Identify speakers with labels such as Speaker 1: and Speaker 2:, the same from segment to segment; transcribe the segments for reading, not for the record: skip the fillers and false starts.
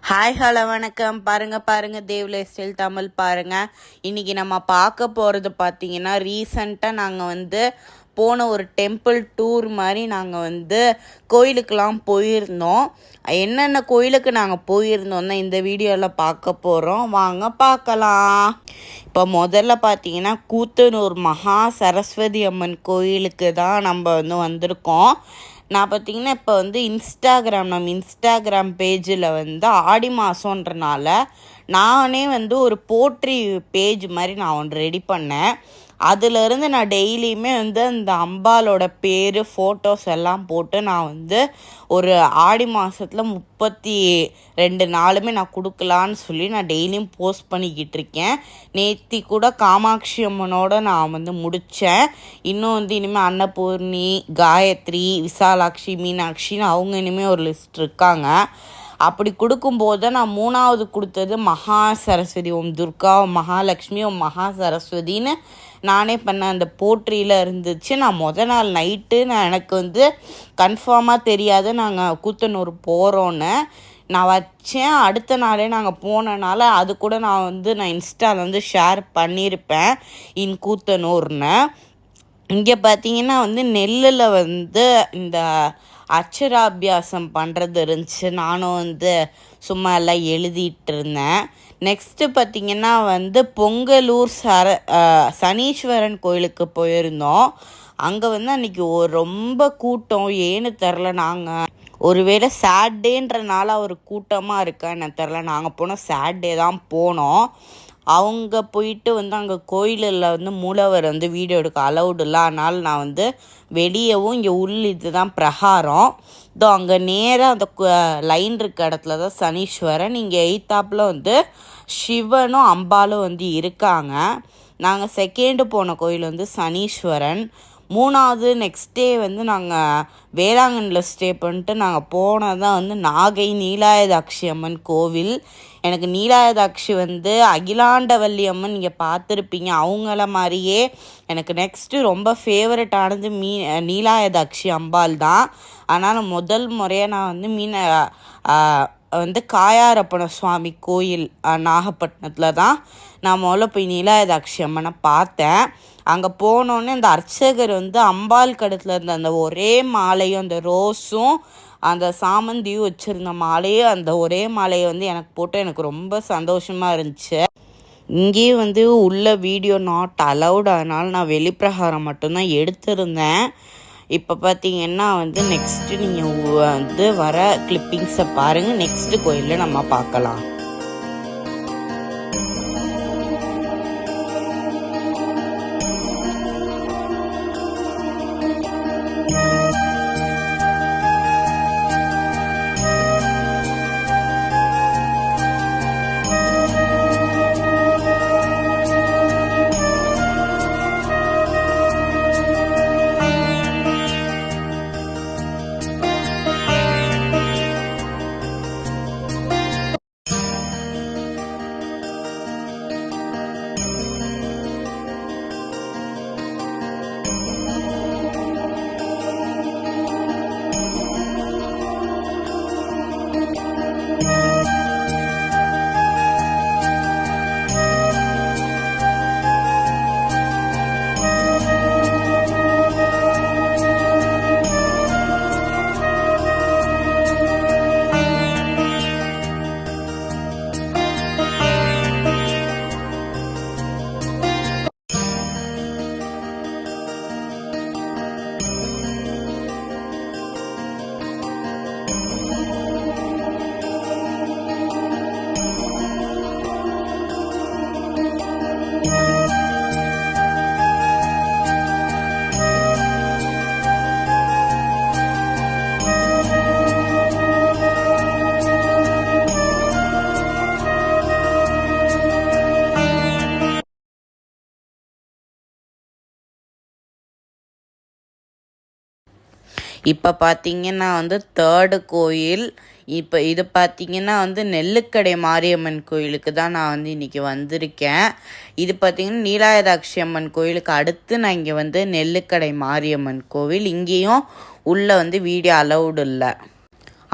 Speaker 1: Hi hello வணக்கம். பாருங்க Dev life style Tamil பாருங்க. இன்னைக்கு நம்ம பார்க்க போகிறது பார்த்தீங்கன்னா, ரீசண்டாக நாங்கள் போன ஒரு டெம்பிள் டூர் மாதிரி நாங்கள் கோயிலுக்கெல்லாம் போயிருந்தோம். என்னென்ன கோயிலுக்கு நாங்கள் போயிருந்தோம்னா இந்த வீடியோவில் பார்க்க போகிறோம். வாங்க பார்க்கலாம். இப்போ முதல்ல பார்த்தீங்கன்னா கூத்தனூர் மகா சரஸ்வதி அம்மன் கோயிலுக்கு தான் நம்ம வந்திருக்கோம். நான் பார்த்தீங்கன்னா இப்போ நம்ம இன்ஸ்டாகிராம் பேஜில் ஆடி மாதன்றனால நானே ஒரு போட்ரி பேஜ் மாதிரி நான் ஒன்று ரெடி பண்ணேன். அதிலிருந்து நான் டெய்லியுமே அந்த அம்பாலோட பேர் ஃபோட்டோஸ் எல்லாம் போட்டு நான் ஒரு ஆடி மாதத்தில் 32 நாளுமே நான் கொடுக்கலான்னு சொல்லி நான் டெய்லியும் போஸ்ட் பண்ணிக்கிட்டு இருக்கேன். நேற்று கூட காமாட்சி அம்மனோட நான் முடித்தேன். இன்னும் இனிமேல் அன்னபூர்ணி, காயத்ரி, விசாலாட்சி, மீனாட்சின்னு அவங்க இனிமேல் ஒரு லிஸ்ட் இருக்காங்க. அப்படி கொடுக்கும்போது நான் 3வது கொடுத்தது மகா சரஸ்வதி, ஓம் துர்கா, ஓம் மகாலட்சுமி, ஓம் மகா சரஸ்வதின்னு நானே பண்ண அந்த போட்ரியில் இருந்துச்சு. நான் நாள் நைட்டு எனக்கு கன்ஃபார்மாக தெரியாது நாங்கள் கூத்தனூர் போகிறோன்னு நான் வச்சேன். அடுத்த நாளே நாங்கள் போனனால அது கூட நான் இன்ஸ்டாவில் ஷேர் பண்ணியிருப்பேன் கூத்தனூர்னு. இங்கே பார்த்தீங்கன்னா நெல்லில் இந்த அச்சராபியாசம் பண்ணுறது இருந்துச்சு. நானும் சும்மா எல்லாம் எழுதிட்டு இருந்தேன். நெக்ஸ்ட்டு பார்த்திங்கன்னா பொங்கலூர் சனீஸ்வரன் கோயிலுக்கு போயிருந்தோம். அங்கே அன்றைக்கி ரொம்ப கூட்டம். ஏன்னு தெரில, நாங்கள் ஒருவேளை சாட்டர்டேன்றனால ஒரு கூட்டமாக இருக்கான்னு தெரில. நாங்கள் போனோம் சாட்டர்டே தான் போனோம். அவங்க போயிட்டு அங்கே கோயிலில் மூலவர் வீடியோ எடுக்க அலௌடு இல்லை. அதனால் நான் வெளியவும் இங்கே இது தான் பிரகாரம். இதோ அங்கே நேராக அந்த லைன் இருக்க இடத்துல தான் சனீஸ்வரன். இங்கே எய்த்தாப்பில் சிவனும் அம்பாலும் இருக்காங்க. நாங்கள் செகண்டு போன கோயில் சனீஸ்வரன். 3வது நெக்ஸ்ட் டே நாங்கள் வேளாங்கண்ணில் ஸ்டே பண்ணிட்டு நாங்கள் போனது நாகை நீலாயதாட்சி அம்மன் கோவில். எனக்கு நீலாயதாட்சி அகிலாண்டவல்லி அம்மன் நீங்கள் பார்த்துருப்பீங்க. அவங்கள மாதிரியே எனக்கு நெக்ஸ்ட்டு ரொம்ப ஃபேவரட்டானது நீலாயதாட்சி அம்பாள் தான். ஆனால் முதல் முறையாக நான் காயாரப்பன சுவாமி கோயில் நாகப்பட்டினத்தில் தான் நான் முதல்ல போய் நீலாயதாட்சி அம்மனை பார்த்தேன். அங்கே போனோன்னே அந்த அர்ச்சகர் அம்பாள் கழுத்தில் இருந்த அந்த ஒரே மாலையும் அந்த ரோஸும் அந்த சாமந்தியும் வச்சுருந்த மாலையும் அந்த ஒரே மாலையை எனக்கு போட்டு எனக்கு ரொம்ப சந்தோஷமாக இருந்துச்சு. இங்கேயும் உள்ள வீடியோ நாட் அலவுட், அதனால் நான் வெளிப்பிரகாரம் மட்டும்தான் எடுத்திருந்தேன். இப்போ பார்த்தீங்கன்னா நெக்ஸ்ட்டு நீங்கள் வர கிளிப்பிங்ஸை பாருங்கள். நெக்ஸ்ட்டு கோயிலில் நம்ம பார்க்கலாம். இப்போ பார்த்தீங்கன்னா தேர்டு கோயில். இப்போ இது பார்த்தீங்கன்னா நெல்லுக்கடை மாரியம்மன் கோயிலுக்கு தான் நான் இன்றைக்கி வந்திருக்கேன். இது பார்த்திங்கன்னா நீலாயதாட்சி அம்மன் கோயிலுக்கு அடுத்து நான் இங்கே நெல்லுக்கடை மாரியம்மன் கோவில். இங்கேயும் உள்ளே வீடியோ அலௌடு இல்லை.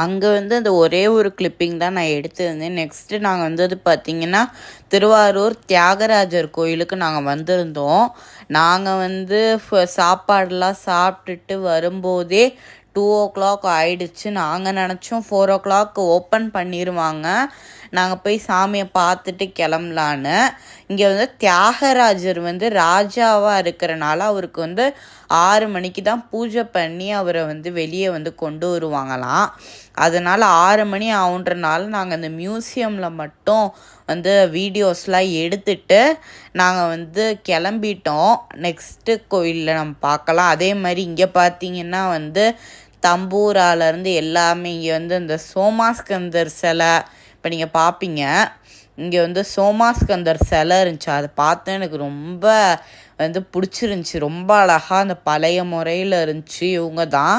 Speaker 1: அங்கே வந்து அந்த ஒரே ஒரு கிளிப்பிங் தான் நான் எடுத்திருந்தேன். நெக்ஸ்ட்டு நாங்கள் வந்தது பார்த்திங்கன்னா திருவாரூர் தியாகராஜர் கோயிலுக்கு நாங்கள் வந்திருந்தோம். நாங்கள் வந்து சாப்பாடெலாம் சாப்பிட்டுட்டு வரும்போதே 2:00 ஆயிடுச்சு. நாங்கள் நினச்சோம் 4:00 ஓப்பன் பண்ணிடுவாங்க, நாங்கள் போய் சாமியை பார்த்துட்டு கிளம்பலான்னு. இங்கே வந்து தியாகராஜர் வந்து ராஜாவாக இருக்கிறனால அவருக்கு வந்து 6 மணிக்கு தான் பூஜை பண்ணி அவரை வந்து வெளியே வந்து கொண்டு வருவாங்களாம். அதனால் 6 மணி ஆகுன்றனால நாங்கள் அந்த மியூசியமில் மட்டும் வந்து வீடியோஸ்லாம் எடுத்துட்டு நாங்கள் வந்து கிளம்பிட்டோம். நெக்ஸ்ட்டு கோயிலில் நம்ம பார்க்கலாம். அதே மாதிரி இங்கே பார்த்தீங்கன்னா வந்து தம்பூராலேருந்து எல்லாமே இங்கே வந்து இந்த சோமாஸ்கந்தர் சிலை இப்போ நீங்கள் பார்ப்பீங்க. இங்கே வந்து சோமாஸ்கந்தர் சிலை இருந்துச்சு, அதை பார்த்து எனக்கு ரொம்ப வந்து பிடிச்சிருந்துச்சி. ரொம்ப அழகாக அந்த பழைய முறையில் இருந்துச்சு. இவங்க தான்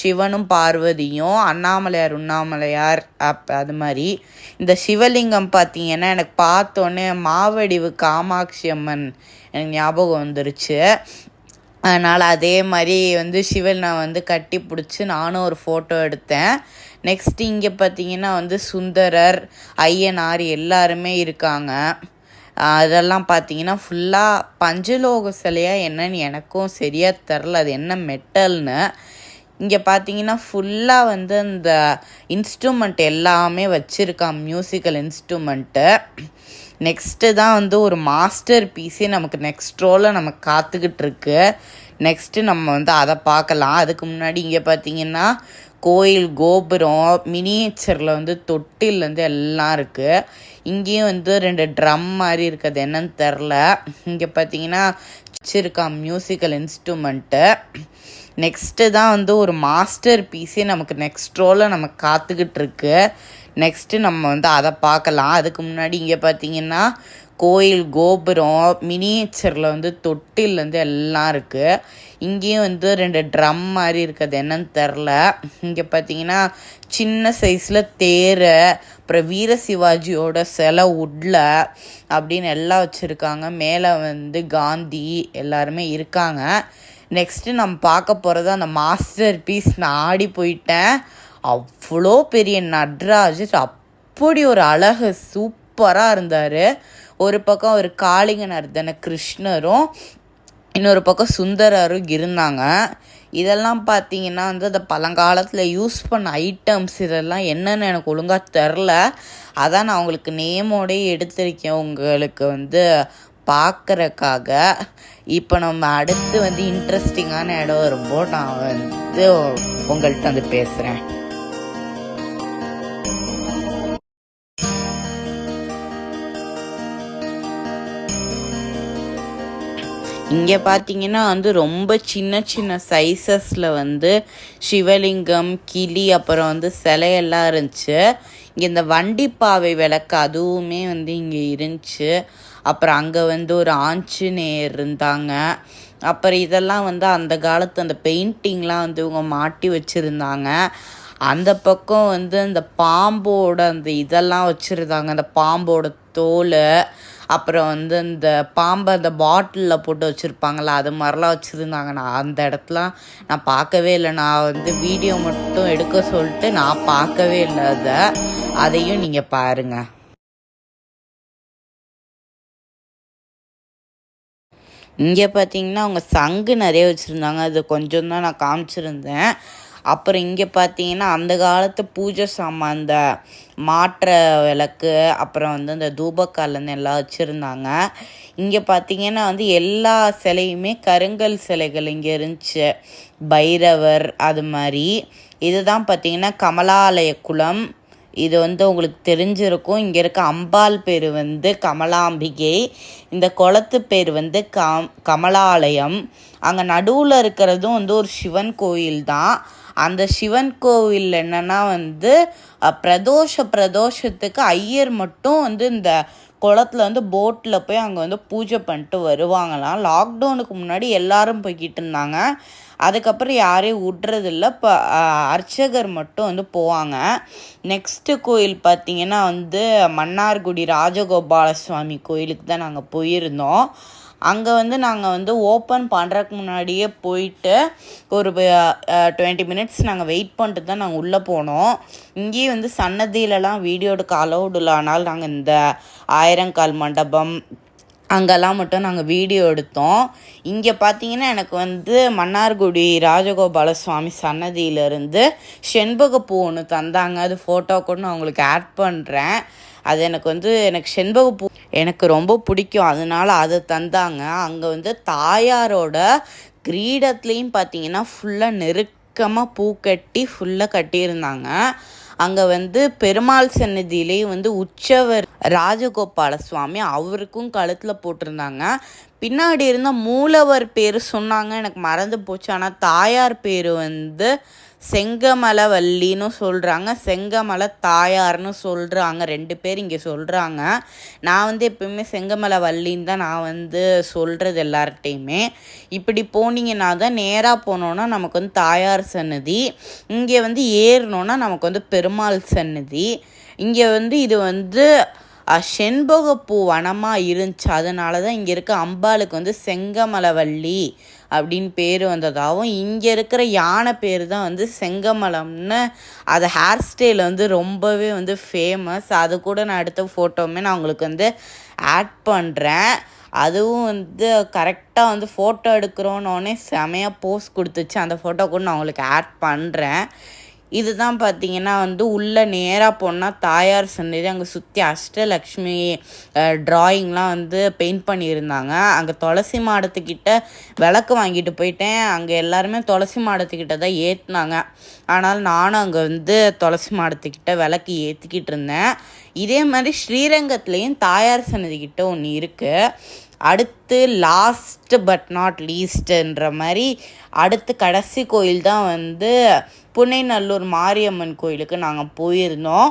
Speaker 1: சிவனும் பார்வதியும், அண்ணாமலையார் உண்ணாமலையார் அது மாதிரி. இந்த சிவலிங்கம் பார்த்தீங்கன்னா எனக்கு பார்த்தோன்னே மாவடிவு காமாட்சி அம்மன் எனக்கு ஞாபகம் வந்துருச்சு. அதனால் அதே மாதிரி வந்து சிவனை வந்து கட்டி பிடிச்சி நானும் ஒரு ஃபோட்டோ எடுத்தேன். நெக்ஸ்ட் இங்கே பார்த்தீங்கன்னா வந்து சுந்தரர், ஐயனார் எல்லாருமே இருக்காங்க. அதெல்லாம் பார்த்தீங்கன்னா ஃபுல்லாக பஞ்சலோக சிலையாக என்னன்னு எனக்கும் சரியாக தெரில, அது என்ன மெட்டல்னு. இங்கே பார்த்தீங்கன்னா ஃபுல்லாக வந்து அந்த இன்ஸ்ட்ருமெண்ட் எல்லாமே வச்சுருக்கான், மியூசிக்கல் இன்ஸ்ட்ருமெண்ட்டு. நெக்ஸ்ட்டு தான் வந்து ஒரு மாஸ்டர் பீஸே நமக்கு நெக்ஸ்ட் ரோவில் நமக்கு காத்துக்கிட்டு இருக்கு. நெக்ஸ்ட்டு நம்ம வந்து அதை பார்க்கலாம். அதுக்கு முன்னாடி இங்கே பார்த்தீங்கன்னா கோயில் கோபுரம் மினியேச்சரில் வந்து தொட்டிலேருந்து எல்லாம் இருக்குது. இங்கேயும் வந்து 2 ட்ரம் மாதிரி இருக்குது, என்னன்னு தெரில. இங்கே பார்த்தீங்கன்னா வச்சுருக்கான் மியூசிக்கல் இன்ஸ்ட்ருமெண்ட்டு. நெக்ஸ்ட்டு தான் வந்து ஒரு மாஸ்டர் பீஸே நமக்கு நெக்ஸ்ட் ரோவில் நமக்கு காத்துக்கிட்டு இருக்கு. நெக்ஸ்ட்டு நம்ம வந்து அதை பார்க்கலாம். அதுக்கு முன்னாடி இங்கே பார்த்தீங்கன்னா கோயில் கோபுரம் மினியேச்சரில் வந்து தொட்டிலேருந்து எல்லாம் இருக்குது. இங்கேயும் வந்து 2 ட்ரம் மாதிரி இருக்குது, என்னன்னு தெரில. இங்கே பார்த்தீங்கன்னா சின்ன சைஸில் தேர், அப்புறம் வீர சிவாஜியோட சிலை உட்ல அப்படின்னு எல்லாம் வச்சுருக்காங்க. மேலே வந்து காந்தி எல்லாருமே இருக்காங்க. நெக்ஸ்ட்டு நம்ம பார்க்க போகிறது அந்த மாஸ்டர் பீஸ். நான் ஆடி போயிட்டேன். அவ்வளோ பெரிய நட்ராஜர், அப்படி ஒரு அழகு, சூப்பராக இருந்தார். ஒரு பக்கம் ஒரு காளிங்க நர்தன கிருஷ்ணரும், இன்னொரு பக்கம் சுந்தரரும் இருந்தாங்க. இதெல்லாம் பார்த்தீங்கன்னா வந்து அந்த பழங்காலத்தில் யூஸ் பண்ண ஐட்டம்ஸ், இதெல்லாம் என்னென்னு எனக்கு ஒழுங்காக தெரில. அதான் நான் உங்களுக்கு நேமோடே எடுத்திருக்கேன் உங்களுக்கு வந்து பார்க்குறக்காக. இப்போ நம்ம அடுத்து வந்து இன்ட்ரெஸ்டிங்கான இடம் வரும்போது நான் வந்து உங்கள்கிட்ட வந்து பேசுகிறேன். இங்கே பார்த்தீங்கன்னா வந்து ரொம்ப சின்ன சின்ன சைஸஸில் வந்து சிவலிங்கம், கிளி, அப்புறம் வந்து சிலையெல்லாம் இருந்துச்சு. இங்கே இந்த வண்டிப்பாவை விளக்கு அதுவுமே வந்து இங்கே இருந்துச்சு. அப்புறம் அங்கே வந்து ஒரு ஆஞ்சநேயர் இருந்தாங்க. அப்புறம் இதெல்லாம் வந்து அந்த காலத்து அந்த பெயிண்டிங்லாம் வந்து இவங்க மாட்டி வச்சுருந்தாங்க. அந்த பக்கம் வந்து அந்த பாம்போட அந்த இதெல்லாம் வச்சுருந்தாங்க, அந்த பாம்போட தோல், அப்புறம் வந்து அந்த பாம்பை அந்த பாட்டிலில் போட்டு வச்சுருப்பாங்களா, அது மாதிரிலாம் வச்சுருந்தாங்க. நான் அந்த இடத்துலாம் நான் பார்க்கவே இல்லை. நான் வந்து வீடியோ மட்டும் எடுக்க சொல்லிட்டு நான் பார்க்கவே இல்லை. அதையும் நீங்கள் பாருங்கள். இங்கே பார்த்தீங்கன்னா அவங்க சங்கு நிறைய வச்சுருந்தாங்க, அது கொஞ்சம் தான் நான் காமிச்சிருந்தேன். அப்புறம் இங்கே பார்த்தீங்கன்னா அந்த காலத்து பூஜை சாமான், அந்த மாற்ற விளக்கு, அப்புறம் வந்து இந்த தூபக்காலன்னு எல்லாம் வச்சுருந்தாங்க. இங்கே பார்த்தீங்கன்னா வந்து எல்லா சிலையுமே கருங்கல் சிலைகள் இங்கே இருந்துச்சு, பைரவர் அது மாதிரி. இதுதான் பார்த்தீங்கன்னா கமலாலய குளம். இது வந்து உங்களுக்கு தெரிஞ்சிருக்கும். இங்கே இருக்க அம்பாள் பேர் வந்து கமலாம்பிகை, இந்த குளத்து பேர் வந்து கமலாலயம். அங்கே நடுவில் இருக்கிறதும் வந்து ஒரு சிவன் கோயில் தான். அந்த சிவன் கோவில் என்னென்னா வந்து பிரதோஷத்துக்கு ஐயர் மட்டும் வந்து இந்த குளத்தில் வந்து போட்டில் போய் அங்கே வந்து பூஜை பண்ணிட்டு வருவாங்களாம். லாக்டவுனுக்கு முன்னாடி எல்லாரும் போய்கிட்டு இருந்தாங்க. அதுக்கப்புறம் யாரையும் விட்றதில்ல. இப்போ அர்ச்சகர் மட்டும் வந்து போவாங்க. நெக்ஸ்ட்டு கோயில் பார்த்திங்கன்னா வந்து மன்னார்குடி ராஜகோபால சுவாமி கோயிலுக்கு தான் நாங்கள் போயிருந்தோம். அங்கே வந்து நாங்கள் வந்து ஓப்பன் பண்ணுறதுக்கு முன்னாடியே போயிட்டு ஒரு 20 மினிட்ஸ் நாங்கள் வெயிட் பண்ணிட்டு தான் நாங்கள் உள்ளே போனோம். இங்கேயும் வந்து சன்னதியிலலாம் வீடியோ எடுக்க அலௌடு இல்லை. ஆனால் நாங்கள் இந்த ஆயிரங்கால் மண்டபம் அங்கெல்லாம் மட்டும் நாங்கள் வீடியோ எடுத்தோம். இங்கே பார்த்தீங்கன்னா எனக்கு வந்து மன்னார்குடி ராஜகோபால சுவாமி சன்னதியிலேருந்து செண்பகப்பூ ஒன்று தந்தாங்க. அது ஃபோட்டோ கூட நான் உங்களுக்கு ஆட் பண்ணுறேன். அது எனக்கு செண்பகப்பூ எனக்கு ரொம்ப பிடிக்கும், அதனால அதை தந்தாங்க. அங்கே வந்து தாயாரோட கிரீடத்துலேயும் பார்த்தீங்கன்னா ஃபுல்லாக நெருக்கமாக பூ கட்டி ஃபுல்லாக கட்டியிருந்தாங்க. அங்கே வந்து பெருமாள் சன்னதியிலேயும் வந்து உற்சவர் ராஜகோபால சுவாமி அவருக்கும் கழுத்தில் போட்டிருந்தாங்க. பின்னாடி இருந்த மூலவர் பேர் சொன்னாங்க, எனக்கு மறந்து போச்சு. ஆனால் தாயார் பேர் வந்து செங்கமலவல்லின்னு சொல்கிறாங்க, செங்கமல தாயார்னு சொல்கிறாங்க. 2 பேர் இங்கே சொல்கிறாங்க. நான் வந்து எப்பயுமே செங்கமலவல்லின்னு தான் நான் வந்து சொல்கிறது எல்லார்கிட்டையுமே. இப்படி போனீங்கன்னா தான் நேராக போனோன்னா நமக்கு வந்து தாயார் சன்னதி, இங்கே வந்து ஏறினோன்னா நமக்கு வந்து பெருமாள் சன்னதி. இங்கே வந்து இது வந்து செண்பகப்பூ வனமாக இருந்துச்சு. அதனால தான் இங்கே இருக்க அம்பாளுக்கு வந்து செங்கமலவல்லி அப்படின்னு பேர் வந்ததாகவும், இங்கே இருக்கிற யானை பேர் தான் வந்து செங்கமலம்னு. அது ஹேர் ஸ்டைல் வந்து ரொம்பவே வந்து ஃபேமஸ். அது கூட நான் எடுத்த ஃபோட்டோவுமே நான் உங்களுக்கு வந்து ஆட் பண்ணுறேன். அதுவும் வந்து கரெக்டாக வந்து ஃபோட்டோ எடுக்கிறோன்னே செமையாக போஸ் கொடுத்துச்சு. அந்த ஃபோட்டோ கூட நான் உங்களுக்கு ஆட் பண்ணுறேன். இதுதான் பார்த்தீங்கன்னா வந்து உள்ளே நேராக போனால் தாயார் சன்னதி. அங்கே சுற்றி அஷ்டலக்ஷ்மி ட்ராயிங்லாம் வந்து பெயிண்ட் பண்ணியிருந்தாங்க. அங்கே துளசி மாடத்துக்கிட்ட விளக்கு வாங்கிட்டு போயிட்டேன். அங்கே எல்லாருமே துளசி மாடத்துக்கிட்ட தான் ஏற்றினாங்க. ஆனால் நானும் அங்கே வந்து துளசி மாடத்துக்கிட்ட விளக்கு ஏற்றிக்கிட்டு இருந்தேன். இதே மாதிரி ஸ்ரீரங்கத்துலேயும் தாயார் சன்னதிக்கிட்ட ஒன்று இருக்குது. அடுத்து லாஸ்ட் பட் நாட் லீஸ்ட்டுன்ற மாதிரி அடுத்து கடைசி கோயில் தான் வந்து புன்னைநல்லூர் மாரியம்மன் கோயிலுக்கு நாங்கள் போயிருந்தோம்.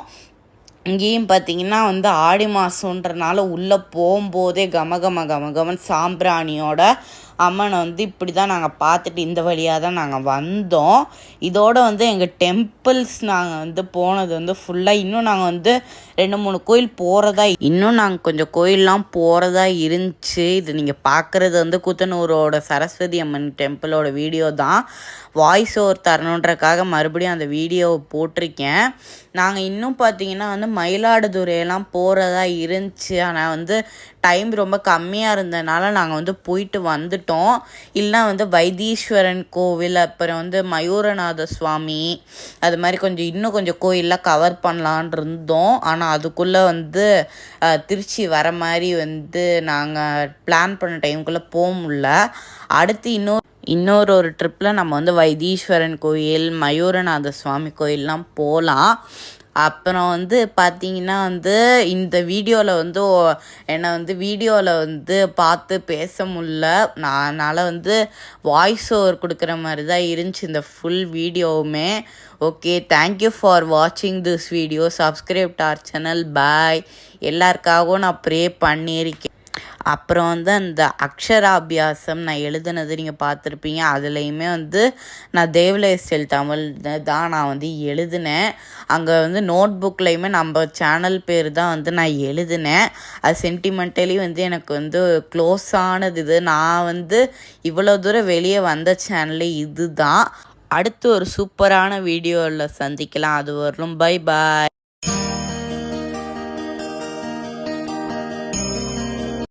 Speaker 1: இங்கேயும் பார்த்தீங்கன்னா வந்து ஆடி மாதன்றனால உள்ளே போகும்போதே கமகமன் சாம்பிராணியோட அம்மனை வந்து இப்படி தான் நாங்கள் பார்த்துட்டு இந்த வழியாக தான் நாங்கள் வந்தோம். இதோடு வந்து எங்கள் டெம்பிள்ஸ் நாங்கள் வந்து போனது வந்து ஃபுல்லாக. இன்னும் நாங்கள் வந்து 2-3 கோயில் போகிறதா, நாங்கள் கொஞ்சம் கோயிலெலாம் போகிறதா இருந்துச்சு. இது நீங்கள் பார்க்குறது வந்து குத்தனூரோட சரஸ்வதி அம்மன் டெம்பிளோட வீடியோ தான். வாய்ஸ் ஓவர் தரணுன்றக்காக மறுபடியும் அந்த வீடியோவை போட்டிருக்கேன். நாங்கள் இன்னும் பார்த்தீங்கன்னா வந்து மயிலாடுதுறையெல்லாம் போகிறதா இருந்துச்சு. ஆனால் வந்து டைம் ரொம்ப கம்மியாக இருந்ததுனால நாங்கள் வந்து போயிட்டு வந்துட்டோம். இல்லைனா வந்து வைத்தீஸ்வரன் கோவில், அப்புறம் வந்து மயூரநாத சுவாமி, அது மாதிரி இன்னும் கொஞ்சம் கோயிலெலாம் கவர் பண்ணலான் இருந்தோம். ஆனால் அதுக்குள்ளே வந்து திருச்சி வர மாதிரி வந்து நாங்கள் பிளான் பண்ண டைமுக்குள்ளே போக முடில. அடுத்து இன்னொரு ட்ரிப்பில் நம்ம வந்து வைத்தீஸ்வரன் கோயில், மயூரநாத சுவாமி கோயிலெலாம் போகலாம். அப்புறம் வந்து பார்த்திங்கன்னா வந்து இந்த வீடியோவில் வந்து என்னை வந்து வீடியோவில் வந்து பார்த்து பேச முடில. அதனால் வந்து வாய்ஸ் ஓவர் கொடுக்குற மாதிரி தான் இருந்துச்சு இந்த ஃபுல் வீடியோவுமே. ஓகே, தேங்க்யூ ஃபார் வாட்சிங் this video. Subscribe to our channel. Bye. எல்லாருக்காகவும் நான் ப்ரே பண்ணியிருக்கேன். அப்புறம் வந்து அந்த அக்ஷராபியாசம் நான் எழுதுனது நீங்கள் பார்த்துருப்பீங்க. அதுலேயுமே வந்து நான் தேவலை ஸ்டைல் தமிழ் தான் நான் வந்து எழுதினேன். அங்கே வந்து நோட் புக்லேயுமே நம்ம சேனல் பேர் தான் வந்து நான் எழுதினேன். அது சென்டிமெண்டலி வந்து எனக்கு வந்து க்ளோஸ் ஆனது இது. நான் வந்து இவ்வளோ தூரம் வெளியே வந்த சேனலே இது தான். அடுத்து ஒரு சூப்பரான வீடியோவில் சந்திக்கலாம். அது வரலும். Bye bye.